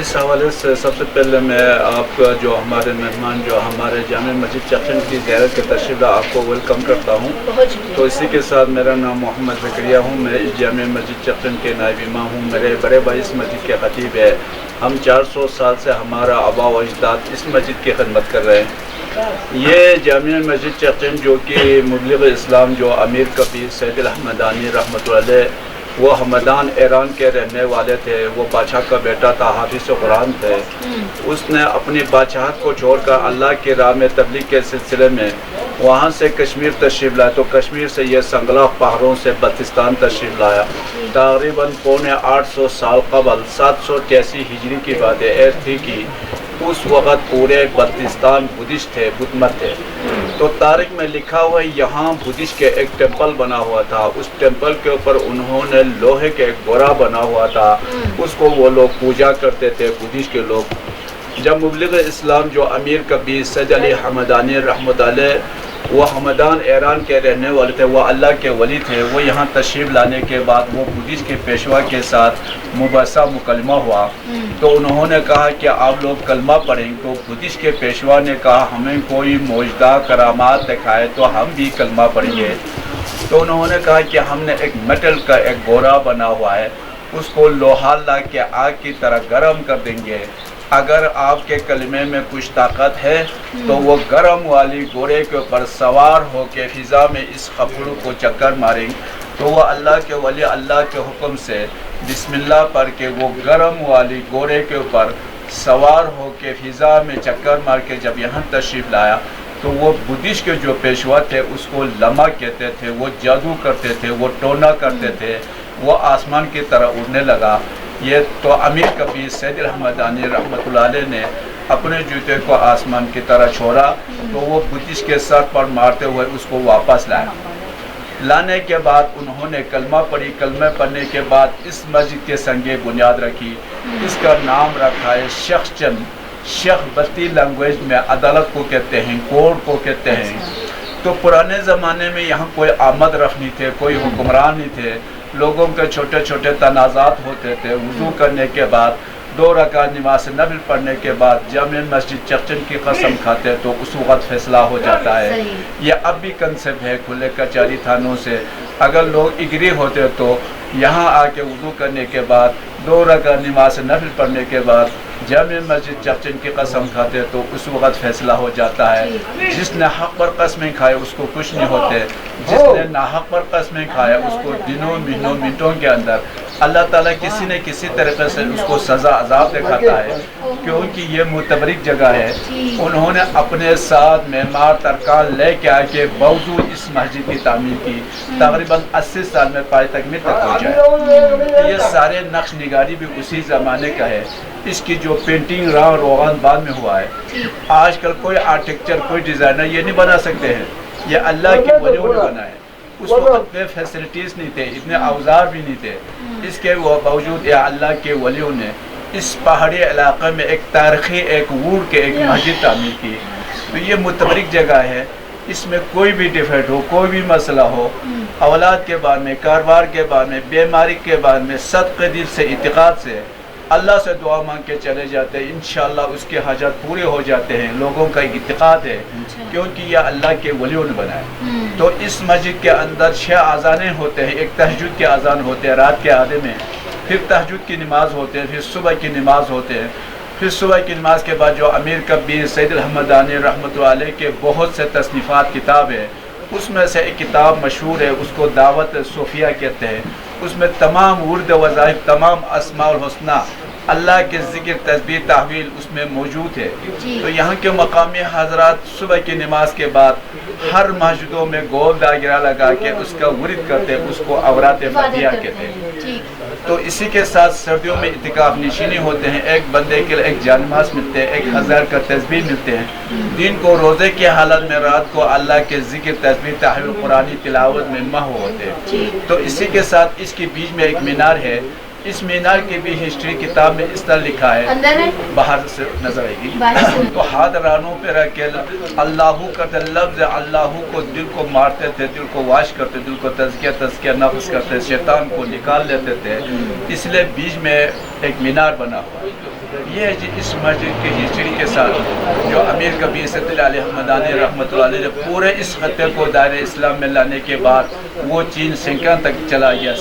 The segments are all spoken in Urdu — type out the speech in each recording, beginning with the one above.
اس حوالے سے سب سے پہلے میں آپ کا جو ہمارے مہمان جو ہمارے جامع مسجد چخچن کی زیارت کے تشریف لا آپ کو ویلکم کرتا ہوں. تو اسی کے ساتھ میرا نام محمد زکریا ہوں. میں اس جامع مسجد چخچن کے نائب امام ہوں. میرے بڑے بھائی اس مسجد کے خطیب ہے. ہم 400 سال سے ہمارا آبا و اجداد اس مسجد کی خدمت کر رہے ہیں. یہ جامع مسجد چخچن جو کہ مبلغ اسلام جو امیر کبیر سید الحمدانی رحمۃ اللہ علیہ وہ ہمدان ایران کے رہنے والے تھے. وہ بادشاہ کا بیٹا تھا, حافظ قرآن تھے. اس نے اپنی بادشاہت کو چھوڑ کر اللہ کی راہ میں تبلیغ کے سلسلے میں وہاں سے کشمیر تشریف لایا. تو کشمیر سے یہ سنگلاخ پہاڑوں سے بلتستان تشریف لایا. تقریباً 850 سال قبل 783 ہجری کی بات ہے تھی کہ اس وقت پورے بلتستان بدھسٹ تھے, بدھ مت تھے. تو تاریخ میں لکھا ہوا ہے یہاں بدھسٹ کے ایک ٹیمپل بنا ہوا تھا. اس ٹیمپل کے اوپر انہوں نے لوہے کے ایک گورا بنا ہوا تھا. اس کو وہ لوگ پوجا کرتے تھے بدھسٹ کے لوگ. جب مبلغ اسلام جو امیر کبیر سید علی حمدانی رحمۃ علیہ وہ ہمدان ایران کے رہنے والے تھے, وہ اللہ کے ولی تھے. وہ یہاں تشریف لانے کے بعد وہ بدھسٹ کے پیشوا کے ساتھ مباحثہ مکالمہ ہوا. تو انہوں نے کہا کہ آپ لوگ کلمہ پڑھیں. تو بدھسٹ کے پیشوا نے کہا ہمیں کوئی معجزہ کرامات دکھائے تو ہم بھی کلمہ پڑھیں گے. تو انہوں نے کہا کہ ہم نے ایک میٹل کا ایک گورا بنا ہوا ہے, اس کو لوہا لا کے آگ کی طرح گرم کر دیں گے. اگر آپ کے کلمے میں کچھ طاقت ہے تو وہ گرم والی گورے کے اوپر سوار ہو کے فضا میں اس خپڑوں کو چکر ماریں. تو وہ اللہ کے ولی اللہ کے حکم سے بسم اللہ پڑھ کے وہ گرم والی گورے کے اوپر سوار ہو کے فضا میں چکر مار کے جب یہاں تشریف لایا تو وہ بدھسٹ کے جو پیشوا تھے اس کو لمع کہتے تھے. وہ جادو کرتے تھے, وہ ٹونا کرتے تھے. وہ آسمان کی طرح اڑنے لگا. یہ تو امیر کبیر سید الحمدانی رحمۃ اللہ علیہ نے اپنے جوتے کو آسمان کی طرح چھوڑا. تو وہ بدھسٹ کے سر پر مارتے ہوئے اس کو واپس لایا. لانے کے بعد انہوں نے کلمہ پڑھی. کلمہ پڑھنے کے بعد اس مسجد کے سنگِ بنیاد رکھی. اس کا نام رکھا ہے شیخ چند. شیخ بستی لینگویج میں عدالت کو کہتے ہیں, کورٹ کو کہتے ہیں. تو پرانے زمانے میں یہاں کوئی آمد رفت نہیں تھے, کوئی حکمران نہیں تھے. لوگوں کے چھوٹے چھوٹے تنازعات ہوتے تھے. وضو کرنے کے بعد 2 رکعت نماز نفل پڑھنے کے بعد جامع مسجد چخچن کی قسم کھاتے تو اس وقت فیصلہ ہو جاتا ہے. یہ اب بھی کنسپٹ ہے کھلے کچہری تھانوں سے. اگر لوگ اگری ہوتے تو یہاں آ کے وضو کرنے کے بعد 2 رکعت نماز نفل پڑھنے کے بعد جامع مسجد چخچن کی قسم کھاتے تو اس وقت فیصلہ ہو جاتا ہے. جس نے حق پر قسمیں کھائے اس کو کچھ نہیں ہوتے. جس نے ناحق پر قسمیں کھایا اس کو دنوں مہینوں منٹوں کے اندر اللہ تعالیٰ کسی نہ کسی طریقے سے اس کو سزا عذاب دکھاتا ہے. کیونکہ یہ متبرک جگہ ہے. انہوں نے اپنے ساتھ معمار ترکان لے کے آ کے باوجود اس مسجد کی تعمیر کی. تقریباً 80 سال میں پائے تکمیل تک پہنچا ہے. یہ سارے نقش نگاری بھی اسی زمانے کا ہے. اس کی جو پینٹنگ راہ روغان بعد میں ہوا ہے. آج کل کوئی آرکیٹیکچر کوئی ڈیزائنر یہ نہیں بنا سکتے ہیں. یہ اللہ کے ولیوں نے بنا ہے. اس وقت میں فیسلٹیز نہیں تھے, اتنے اوزار بھی نہیں تھے. اس کے باوجود یہ اللہ کے ولیوں نے اس پہاڑی علاقے میں ایک تاریخی ایک ووڈ کے ایک مسجد تعمیر کی. تو یہ متبرک جگہ ہے. اس میں کوئی بھی ڈیفیکٹ ہو, کوئی بھی مسئلہ ہو, اولاد کے بارے میں, کاروبار کے بارے میں, بیماری کے بارے میں, صدقے دل سے اعتقاد سے اللہ سے دعا مانگ کے چلے جاتے ہیں. انشاءاللہ اس کے حاجات پورے ہو جاتے ہیں. لوگوں کا ایک اعتقاد ہے کیونکہ یہ اللہ کے ولیوں نے بنایا. تو اس مسجد کے اندر 6 اذانیں ہوتے ہیں. ایک تہجد کے اذان ہوتے ہیں رات کے آدھے میں, پھر تہجد کی نماز ہوتے ہیں, پھر صبح کی نماز ہوتے ہیں. پھر صبح کی نماز کے بعد جو امیر کبیر سید الحمدانی رحمۃ اللہ علیہ کے بہت سے تصنیفات کتاب ہے. اس میں سے ایک کتاب مشہور ہے, اس کو دعوت صوفیہ کہتے ہیں. اس میں تمام ورد وظائف, تمام اسماء الحسنہ, اللہ کے ذکر, تسبیح, تحویل اس میں موجود ہے. تو یہاں کے مقامی حضرات صبح کی نماز کے بعد ہر مسجدوں میں گول دائرہ لگا کے اس کا ورد کرتے, اس کو اورات فاتحہ کہتے ہیں. تو اسی کے ساتھ سردیوں میں اعتکاف نشینی ہوتے ہیں. ایک بندے کے لیے ایک جانماز ملتے ہیں, 1000 کا تسبیح ملتے ہیں. دن کو روزے کی حالت میں, رات کو اللہ کے ذکر, تسبیح, تحویل, قرآنی تلاوت میں مہو ہوتے ہیں. تو اسی کے ساتھ اس کے بیچ میں ایک مینار ہے. اس مینار کی بھی ہسٹری کتاب میں اس طرح لکھا ہے, باہر سے نظر آئے گی. تو ہاتھ رانوں پہ رکھ کے اللہ کرتے, لفظ اللہ کو دل کو مارتے تھے, دل کو واش کرتے, دل کو تزکیہ نفس کرتے, شیطان کو نکال لیتے تھے. اس لیے بیچ میں ایک مینار بنا ہوا. یہ اس مسجد کی ہسٹری کے ساتھ جو امیر کبیر صدی اللہ علیہ حمدانی رحمۃ اللہ علیہ نے پورے اس خطے کو دائرۂ اسلام میں لانے کے بعد وہ چین سنکیان تک چلا گیا.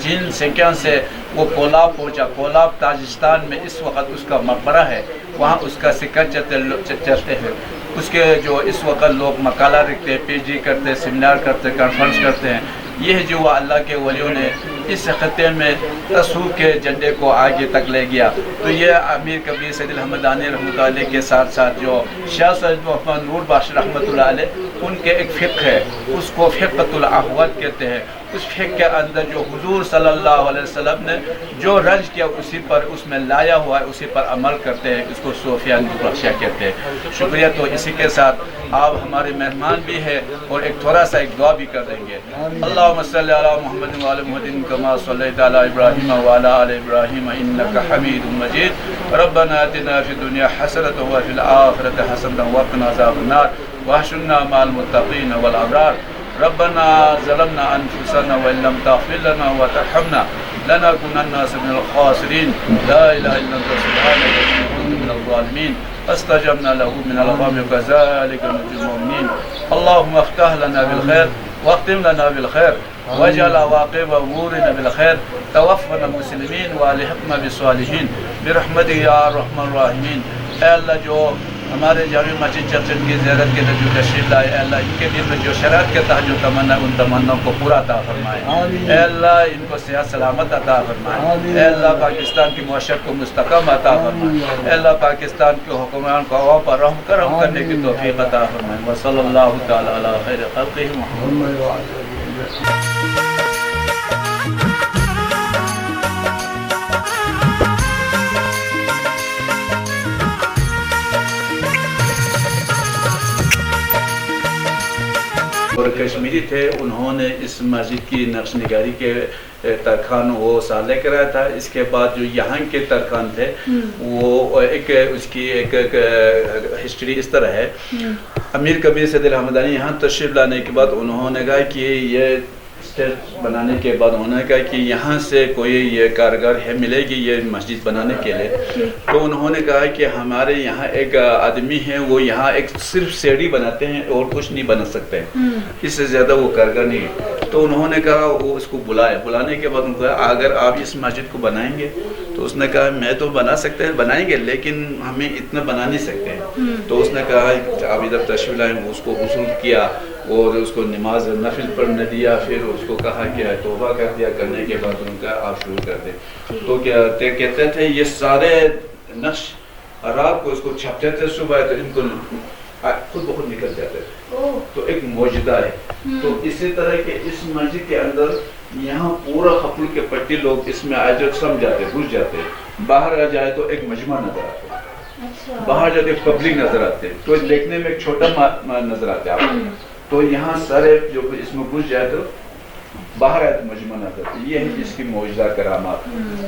چین سنکیان سے وہ کولاب پہنچا. کولاب تاجکستان میں اس وقت اس کا مقبرہ ہے, وہاں اس کا سکہ چلتے ہیں. اس کے جو اس وقت لوگ مقالہ لکھتے ہیں, پی ایچ ڈی کرتے ہیں, سیمینار کرتے ہیں, کانفرنس کرتے ہیں. یہ جو وہ اللہ کے ولیوں نے اس خطے میں تصوف کے جھنڈے کو آگے تک لے گیا. تو یہ امیر کبیر سید الحمدانی رحمۃ اللہ علیہ کے ساتھ ساتھ جو شاہ سید محمد نور بخش رحمۃ اللہ علیہ ان کے ایک فقہ ہے, اس کو فقہ الاحوال کہتے ہیں. اس فقہ کے اندر جو حضور صلی اللہ علیہ وسلم نے جو رنج کیا اسی پر اس میں لایا ہوا ہے, اسی پر عمل کرتے ہیں. اس کو صوفیان بخشیہ کہتے ہیں. شکریہ. تو اسی کے ساتھ آپ ہمارے مہمان بھی ہیں اور ایک تھوڑا سا ایک دعا بھی کر دیں گے. اللہم صلی علی محمد وعلی محمد کما صلیت علی ابراہیم وعلی آل ابراہیم انک حمید مجید. ربنا آتنا فی الدنیا حسنۃ وفی الآخرۃ حسنۃ وقنا عذاب النار واحشرنا مع المتقین والابرار. ربنا ظلمنا انفسنا وان لم تغفر لنا وترحمنا لنكونن من الخاسرين. لا اله الا انت سبحانك اني كنت من الظالمين. استجبنا له من الغم كذلك نجزي المؤمنين. اللهم افتح لنا بالخير واختم لنا بالخير واجعل عواقب امورنا بالخير. توفنا مسلمين والحقنا بالصالحين برحمتك يا ارحم الراحمين. اے اللہ جو ہمارے جامع مسجد چرچن کی زیارت کے لیے جو تشریف لائے, اے اللہ ان کے دل میں جو شرائط کے تحت جو تمنا ان تمناؤں کو پورا عطا فرمائے. اے اللہ ان کو صحت سلامت عطا فرمائے. اے اللہ پاکستان کی معاشرت کو مستحکم عطا فرمائے. اے اللہ پاکستان کے حکمران کو عوام پر رحم کرم کرنے کی توفیق عطا فرمائے. وصلی اللہ تعالی علی خیر خلقہ محمد. اور کشمیری تھے, انہوں نے اس مسجد کی نقش نگاری کے ترخان وہ سال لے کر آیا تھا. اس کے بعد جو یہاں کے ترخان تھے وہ ایک اس کی ایک ہسٹری اس طرح ہے. امیر کبیر سید الحمدانی یہاں تشریف لانے کے بعد انہوں نے کہا کہ یہ اسٹیج بنانے کے بعد انہوں نے کہا کہ یہاں سے کوئی یہ کارگر ہے ملے گی یہ مسجد بنانے کے لیے. تو انہوں نے کہا کہ ہمارے یہاں ایک آدمی ہے وہ یہاں ایک صرف سیڑھی بناتے ہیں اور کچھ نہیں بنا سکتے, اس سے زیادہ وہ کارگر نہیں ہے. تو انہوں نے کہا وہ اس کو بلانے کے بعد انہوں نے کہا اگر آپ اس مسجد کو بنائیں گے تو اس نے کہا میں تو بنا سکتے ہیں, بنائیں گے لیکن ہمیں اتنا بنا نہیں سکتے ہیں. تو اس نے کہا آپ ادھر تشریف لائیں. اس کو غسل کیا اور اس کو نماز نفل پڑھنے دیا, پھر اس کو کہا کہ توبہ کر دیا. کرنے کے بعد ان کا آپ شروع کر دیں. تو کہتے تھے یہ سارے نقش رات کو اس کو چھپتے تھے, صبح تو ان کو خود بخود نکل جاتے تھے. تو ایک موجودہ ہے. تو اسی طرح کے اس مسجد کے اندر یہاں پورا خپل کے پٹی لوگ اس میں آج سمجھ جاتے, گھس جاتے. باہر آ جائے تو ایک مجمع نظر آتا ہے, باہر جاتے پبلک نظر آتے ہیں, تو دیکھنے میں ایک چھوٹا نظر آتا ہے. تو یہاں سارے جو اس میں گھس جائے تو باہر آئے تو مجمع نظر آتا ہے. یہ ہے اس کی معجزہ کرامات.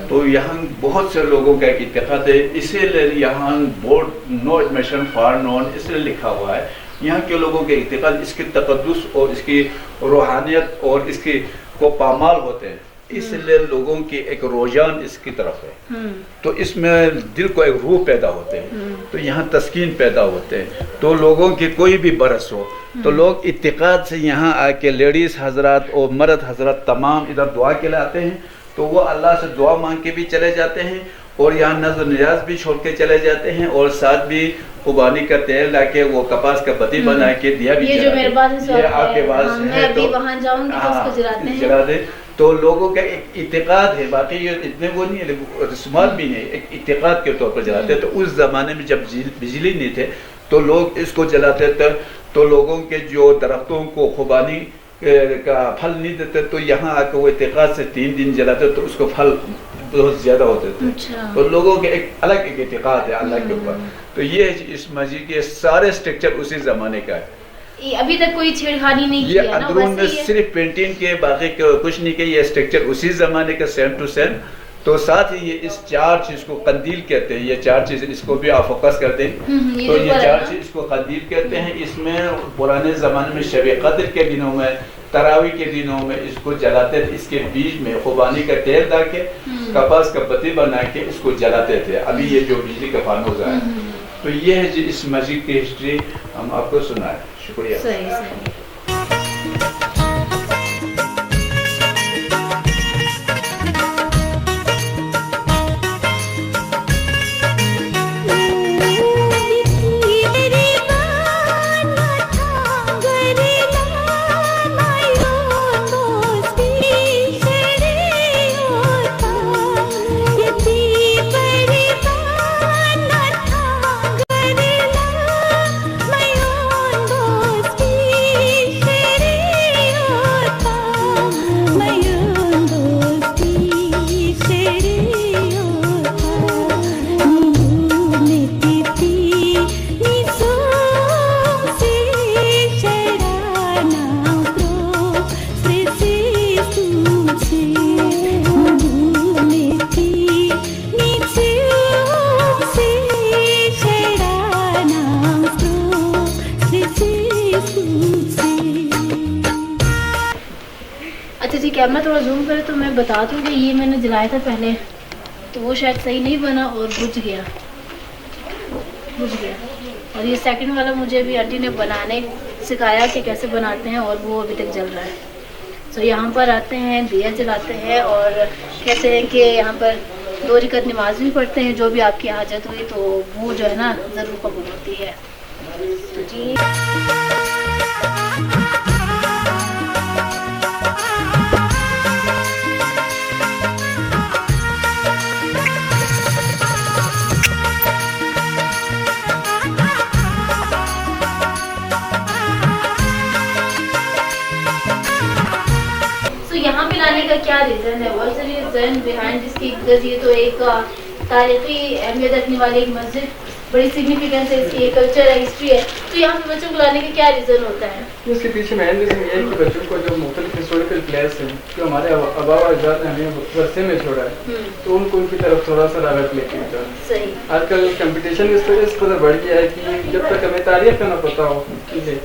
تو یہاں بہت سے لوگوں کا ایک اتحاد ہے, اسی لیے یہاں بورڈ نو ایڈمیشن فار نون اس لیے لکھا ہوا ہے. یہاں کے لوگوں کے اتحاد اس کی تقدس اور اس کی روحانیت اور اس کی کو پامال ہوتے ہیں, اس لیے لوگوں کی ایک رجحان اس کی طرف ہے. تو اس میں دل کو ایک روح پیدا ہوتے ہیں, تو یہاں تسکین پیدا ہوتے ہیں. تو لوگوں کی کوئی بھی برس ہو تو لوگ اتقاد سے یہاں آ کے لیڈیز حضرات اور مرد حضرات تمام ادھر دعا کے لیے آتے ہیں. تو وہ اللہ سے دعا مانگ کے بھی چلے جاتے ہیں اور یہاں نظر نیاز بھی چھوڑ کے چلے جاتے ہیں, اور ساتھ بھی خوبانی کا تیل لا کے وہ کپاس کا بتی بنا کے دیا بھی جلاتے. یہ آپ کے پاس ہے تو وہاں جاؤں گی تو اس کو جلا دیں. تو لوگوں کا ایک اعتقاد ہے, باقی یہ اتنے وہ نہیں ہے, رسومات بھی نہیں, ایک اعتقاد کے طور پر جلاتے. تو اس زمانے میں جب بجلی نہیں تھے تو لوگ اس کو جلاتے تھے. تو لوگوں کے جو درختوں کو خوبانی کا پھل نہیں دیتے تو یہاں آ کے وہ اعتقاد سے 3 دن جلاتے تو اس کو پھل بہت زیادہ ہوتے تھے. تو لوگوں کے ایک الگ ایک اعتقاد ہے اللہ کے اوپر. تو یہ اس مسجد کے سارے اسٹرکچر اسی زمانے کا ہے. ابھی تک کوئی چھیڑخانی نہیں کیا. یہ اندرون میں صرف پینٹنگ کے باقی کچھ نہیں کہ یہ اسٹرکچر اسی زمانے کا سیم ٹو سیم تو ساتھ ہی یہ اس 4 چیز کو قندیل کہتے ہیں. یہ 4 چیز اس کو بھی آپ فوکس کر دیں. تو یہ 4 چیز اس کو قندیل کہتے ہیں. اس میں پرانے زمانے میں شب قدر کے دنوں میں تراویح کے دنوں میں اس کو جلاتے تھے. اس کے بیچ میں خوبانی کا تیل ڈال کے کپاس کا پتی بنا کے اس کو جلاتے تھے. ابھی یہ جو بجلی کا فانوس ہے. تو یہ ہے جی اس مسجد کی ہسٹری ہم آپ کو سنائیں. شکریہ. صحیح. کیمرہ تھوڑا زوم کرے تو میں بتا دوں کہ یہ میں نے جلایا تھا پہلے تو وہ شاید صحیح نہیں بنا اور بجھ گیا. اور یہ سیکنڈ والا مجھے بھی آنٹی نے بنانے سکھایا کہ کیسے بناتے ہیں اور وہ ابھی تک جل رہا ہے. تو یہاں پر آتے ہیں, دیا جلاتے ہیں اور کہتے ہیں کہ یہاں پر 2 رکعت نماز بھی پڑھتے ہیں. جو بھی آپ کی حاجت ہوئی تو وہ جو ہے نا ضرور قبول ہوتی ہے. تو جی یہاں پہ لانے کا کیا ریزن ہے؟ واٹس دی ریزن بیہائنڈ اس کی؟ بیکاز یہ تو ایک تاریخی اہمیت رکھنے والی ایک مسجد, بڑی سگنیفیکینس ہے اس کی, کلچر ہے, ہسٹری ہے. تو یہاں پہ بچوں کو لانے کا کیا ریزن ہوتا ہے؟ اس کے پیچھے مین ریزن یہ ہے کہ بچوں کو جو مختلف ہسٹوریکل پلیس ہیں جو ہمارے آبا و اجداد نے ہمیں ورثے میں چھوڑا ہے تو ان کو ان کی طرف تھوڑا سا راغب لے کے جانا. آج کل کمپٹیشن اس قدر بڑھ گیا ہے کہ جب تک ہمیں تاریخ کا نہ پتہ ہو, ٹھیک ہے,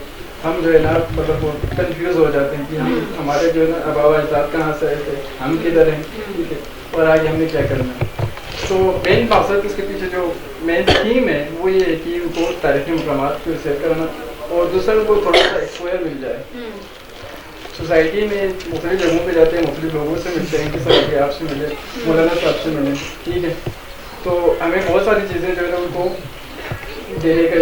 ہم جو ہے نا مطلب وہ کنفیوز ہو جاتے ہیں کہ ہم ہمارے جو ہے نا آبا و اجداد کہاں سے آئے تھے, ہم کدھر ہیں, ٹھیک ہے, اور آگے ہم نے کیا کرنا ہے. تو مین مقصد اس کے پیچھے جو مین تھیم ہے وہ یہ ہے کہ ان کو تاریخی مقامات کو سیر کرنا اور دوسرا ان کو تھوڑا سا ایکسپوئر مل جائے. سوسائٹی میں مختلف جگہوں پہ جاتے ہیں, مختلف لوگوں سے ملتے ہیں, کس طرح کے آپ سے ملے, مولانا صاحب سے ملیں, ٹھیک ہے. تو ہمیں بہت ساری چیزیں جو ہے نا ان کو دینے کا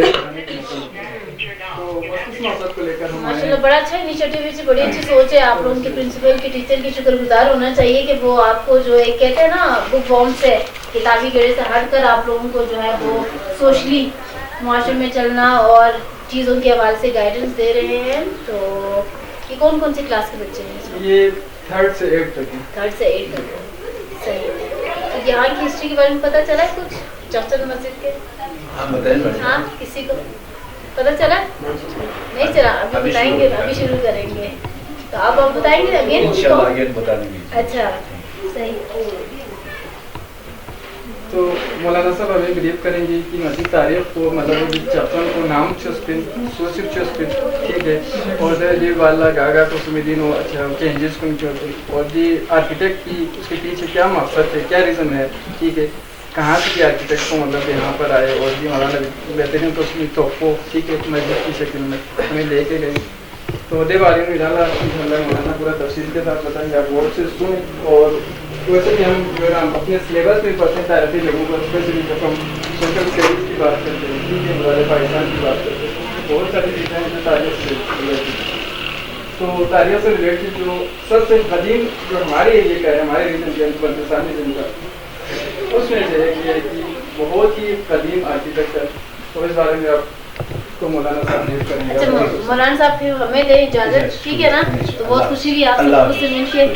ماشاء اللہ بڑا اچھا انیشیٹو ہے, بڑی اچھی سوچ ہے. آپ لوگوں کے پرنسپل کے ٹیچر کی شکر گزار ہونا چاہیے کہ وہ آپ کو جو ایک کہتے ہیں نا بک فارم سے, کتابی گڑے سے ہٹ کر آپ لوگوں کو جو ہے وہ سوشلی معاشرے میں چلنا اور چیزوں کے حوالے سے گائیڈنس دے رہے ہیں. تو یہ کون کون سی کلاس کے بچے ہیں؟ یہ 3rd سے 8 تک ہیں. 3rd سے 8 تک. صحیح. تو یہاں کی ہسٹری کے بارے میں پتہ چلا ہے کچھ چرچل مسجد کے؟ ہاں کسی کو پتہ چلا؟ نہیں چلا, ابھی بتائیں گے, ابھی شروع کریں گے. تو آپ بتائیں گے اگین؟ اچھا صحیح. تو مولانا صاحب ہمیں بلیو کریں گے کہ مسجد تاریخ کو مطلب چپن کو نام چسپن سوچ چسپن, ٹھیک ہے, اور جی والا گاگا کو سمیدین ہو, اچھا چینجز کو ہوتے, اور جی آرکیٹیکٹ کی اس کے پیچھے کیا مقصد ہے, کیا ریزن ہے, ٹھیک ہے, کہاں سے آرکیٹیکٹ کو مطلب یہاں پر آئے, اور جی مولانا بہترین تو اس میں تحفوں, ٹھیک ہے, مسجد کی شکل میں ہمیں لے کے گئی. تو دے بارے میں انشاءاللہ مولانا پورا تفصیل کے ساتھ بتائیں گے, آپ غور سے سنیں. اور ویسے کہ ہم جو ہے نا اپنے سلیبس میں پڑھتے ہیں تاریخی جگہوں پر, اسپیشلی جب ہم سوشل اسٹڈیز کی بات کرتے ہیں, ٹھیک ہے, مغربی پاکستان کی بات کرتے ہیں, بہت ساری چیزیں ہیں جو تاریخ سے ریلیٹڈ. تو تاریخ سے ریلیٹڈ جو سب سے قدیم جو ہمارے ایریے کا ہے, ہمارے ریجن کے بلتستان ریجن کا, اس میں سے ایک یہ ہے کہ بہت ہی قدیم آرکیٹیکچر. تو اس بارے میں آپ کو مولانا صاحب بریف کریں گے. مولانا صاحب پھر ہمیں دیں اجازت, ٹھیک ہے نا. تو بہت خوشی ہوئی آپ سے مل کے.